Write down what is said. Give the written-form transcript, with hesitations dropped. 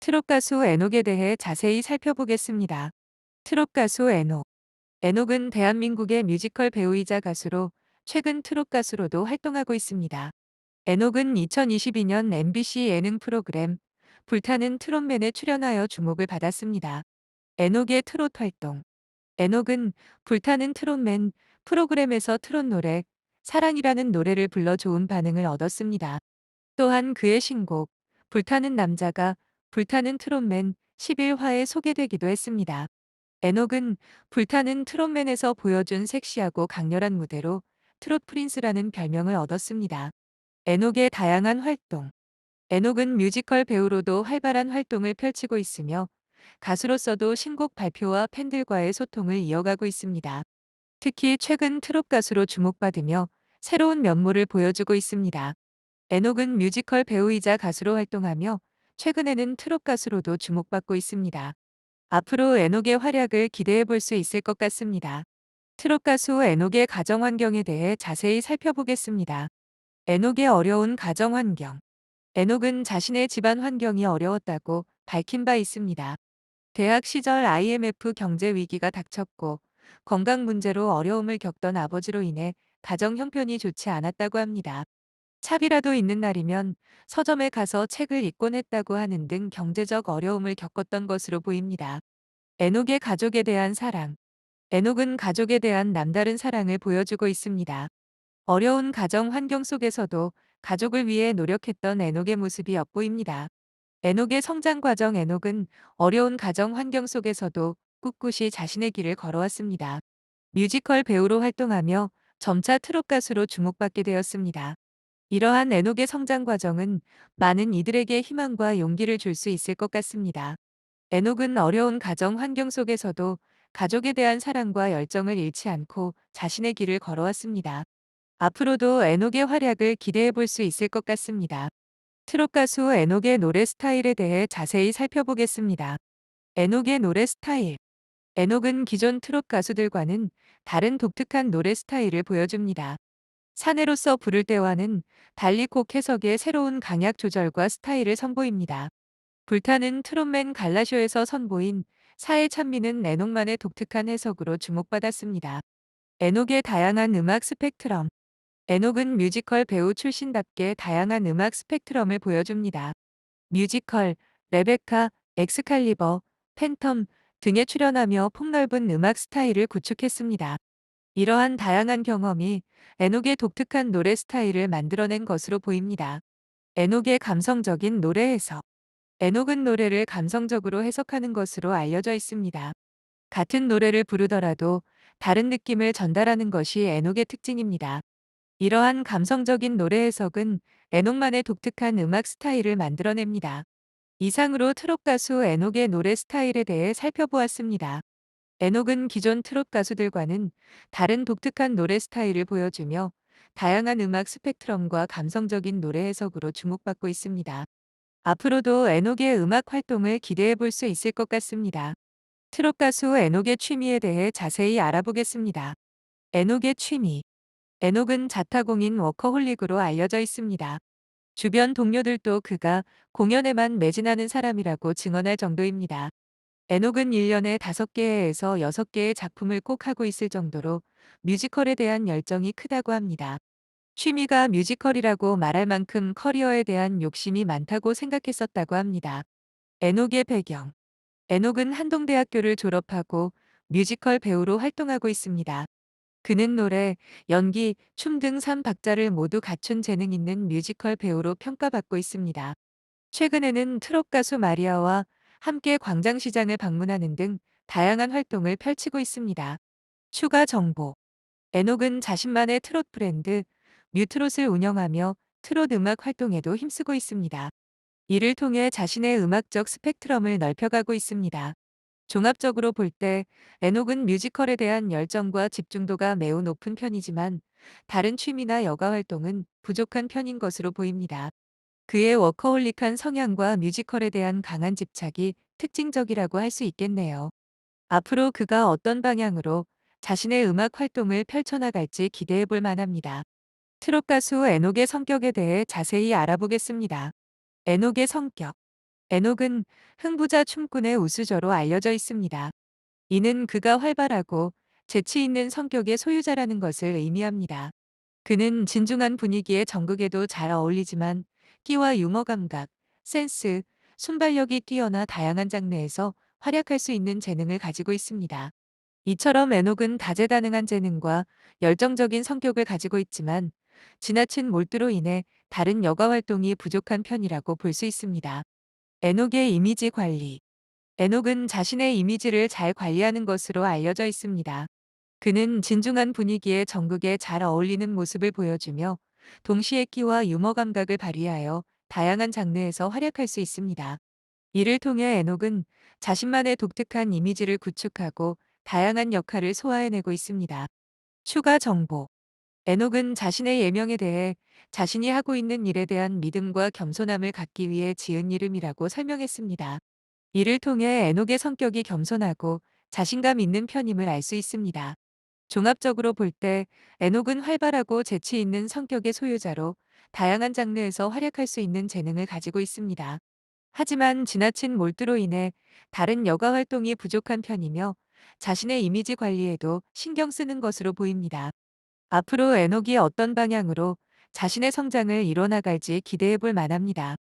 트롯 가수 에녹에 대해 자세히 살펴보겠습니다. 트롯 가수 에녹. 에녹은 대한민국의 뮤지컬 배우이자 가수로 최근 트롯 가수로도 활동하고 있습니다. 에녹은 2022년 MBC 예능 프로그램 불타는 트롯맨에 출연하여 주목을 받았습니다. 에녹의 트롯 활동. 에녹은 불타는 트롯맨 프로그램에서 트롯 노래 사랑이라는 노래를 불러 좋은 반응을 얻었습니다. 또한 그의 신곡 불타는 남자가 불타는 트롯맨 11화에 소개되기도 했습니다. 에녹은 불타는 트롯맨에서 보여준 섹시하고 강렬한 무대로 트롯 프린스라는 별명을 얻었습니다. 에녹의 다양한 활동. 에녹은 뮤지컬 배우로도 활발한 활동을 펼치고 있으며 가수로서도 신곡 발표와 팬들과의 소통을 이어가고 있습니다. 특히 최근 트롯 가수로 주목받으며 새로운 면모를 보여주고 있습니다. 에녹은 뮤지컬 배우이자 가수로 활동하며 최근에는 트롯 가수로도 주목받고 있습니다. 앞으로 에녹의 활약을 기대해 볼 수 있을 것 같습니다. 트롯 가수 에녹의 가정 환경에 대해 자세히 살펴보겠습니다. 에녹의 어려운 가정 환경. 에녹은 자신의 집안 환경이 어려웠다고 밝힌 바 있습니다. 대학 시절 IMF 경제 위기가 닥쳤고 건강 문제로 어려움을 겪던 아버지로 인해 가정 형편이 좋지 않았다고 합니다. 차비라도 있는 날이면 서점에 가서 책을 읽곤 했다고 하는 등 경제적 어려움을 겪었던 것으로 보입니다. 에녹의 가족에 대한 사랑. 에녹은 가족에 대한 남다른 사랑을 보여주고 있습니다. 어려운 가정 환경 속에서도 가족을 위해 노력했던 에녹의 모습이 엿보입니다. 에녹의 성장 과정. 에녹은 어려운 가정 환경 속에서도 꿋꿋이 자신의 길을 걸어왔습니다. 뮤지컬 배우로 활동하며 점차 트롯 가수로 주목받게 되었습니다. 이러한 에녹의 성장 과정은 많은 이들에게 희망과 용기를 줄 수 있을 것 같습니다. 에녹은 어려운 가정 환경 속에서도 가족에 대한 사랑과 열정을 잃지 않고 자신의 길을 걸어왔습니다. 앞으로도 에녹의 활약을 기대해 볼 수 있을 것 같습니다. 트롯 가수 에녹의 노래 스타일에 대해 자세히 살펴보겠습니다. 에녹의 노래 스타일. 에녹은 기존 트롯 가수들과는 다른 독특한 노래 스타일을 보여줍니다. 사내로서 부를 때와는 달리 곡 해석의 새로운 강약 조절과 스타일을 선보입니다. 불타는 트롯맨 갈라쇼에서 선보인 사회 찬미는 에녹만의 독특한 해석으로 주목받았습니다. 에녹의 다양한 음악 스펙트럼. 에녹은 뮤지컬 배우 출신답게 다양한 음악 스펙트럼을 보여줍니다. 뮤지컬, 레베카, 엑스칼리버, 팬텀 등에 출연하며 폭넓은 음악 스타일을 구축했습니다. 이러한 다양한 경험이 에녹의 독특한 노래 스타일을 만들어낸 것으로 보입니다. 에녹의 감성적인 노래 해석. 에녹은 노래를 감성적으로 해석하는 것으로 알려져 있습니다. 같은 노래를 부르더라도 다른 느낌을 전달하는 것이 에녹의 특징입니다. 이러한 감성적인 노래 해석은 에녹만의 독특한 음악 스타일을 만들어냅니다. 이상으로 트롯 가수 에녹의 노래 스타일에 대해 살펴보았습니다. 에녹은 기존 트롯 가수들과는 다른 독특한 노래 스타일을 보여주며 다양한 음악 스펙트럼과 감성적인 노래 해석으로 주목받고 있습니다. 앞으로도 에녹의 음악 활동을 기대해 볼 수 있을 것 같습니다. 트롯 가수 에녹의 취미에 대해 자세히 알아보겠습니다. 에녹의 취미. 에녹은 자타공인 워커홀릭으로 알려져 있습니다. 주변 동료들도 그가 공연에만 매진하는 사람이라고 증언할 정도입니다. 에녹은 1년에 5개에서 6개의 작품을 꼭 하고 있을 정도로 뮤지컬에 대한 열정이 크다고 합니다. 취미가 뮤지컬이라고 말할 만큼 커리어에 대한 욕심이 많다고 생각했었다고 합니다. 에녹의 배경. 에녹은 한동대학교를 졸업하고 뮤지컬 배우로 활동하고 있습니다. 그는 노래, 연기, 춤 등 3박자를 모두 갖춘 재능 있는 뮤지컬 배우로 평가받고 있습니다. 최근에는 트롯 가수 마리아와 함께 광장시장을 방문하는 등 다양한 활동을 펼치고 있습니다. 추가 정보. 에녹은 자신만의 트롯 브랜드, 뮤트롯을 운영하며 트롯 음악 활동에도 힘쓰고 있습니다. 이를 통해 자신의 음악적 스펙트럼을 넓혀가고 있습니다. 종합적으로 볼 때 에녹은 뮤지컬에 대한 열정과 집중도가 매우 높은 편이지만 다른 취미나 여가 활동은 부족한 편인 것으로 보입니다. 그의 워커홀릭한 성향과 뮤지컬에 대한 강한 집착이 특징적이라고 할 수 있겠네요. 앞으로 그가 어떤 방향으로 자신의 음악 활동을 펼쳐나갈지 기대해 볼 만합니다. 트롯 가수 에녹의 성격에 대해 자세히 알아보겠습니다. 에녹의 성격. 에녹은 흥부자 춤꾼의 우수저로 알려져 있습니다. 이는 그가 활발하고 재치 있는 성격의 소유자라는 것을 의미합니다. 그는 진중한 분위기의 정극에도 잘 어울리지만 끼와 유머 감각, 센스, 순발력이 뛰어나 다양한 장르에서 활약할 수 있는 재능을 가지고 있습니다. 이처럼 에녹은 다재다능한 재능과 열정적인 성격을 가지고 있지만 지나친 몰두로 인해 다른 여가 활동이 부족한 편이라고 볼 수 있습니다. 에녹의 이미지 관리. 에녹은 자신의 이미지를 잘 관리하는 것으로 알려져 있습니다. 그는 진중한 분위기의 정극에 잘 어울리는 모습을 보여주며 동시에 끼와 유머 감각을 발휘하여 다양한 장르에서 활약할 수 있습니다. 이를 통해 에녹은 자신만의 독특한 이미지를 구축하고 다양한 역할을 소화해내고 있습니다. 추가 정보. 에녹은 자신의 예명에 대해 자신이 하고 있는 일에 대한 믿음과 겸손함을 갖기 위해 지은 이름이라고 설명했습니다. 이를 통해 에녹의 성격이 겸손하고 자신감 있는 편임을 알 수 있습니다. 종합적으로 볼 때 에녹은 활발하고 재치 있는 성격의 소유자로 다양한 장르에서 활약할 수 있는 재능을 가지고 있습니다. 하지만 지나친 몰두로 인해 다른 여가 활동이 부족한 편이며 자신의 이미지 관리에도 신경 쓰는 것으로 보입니다. 앞으로 에녹이 어떤 방향으로 자신의 성장을 이뤄나갈지 기대해 볼 만합니다.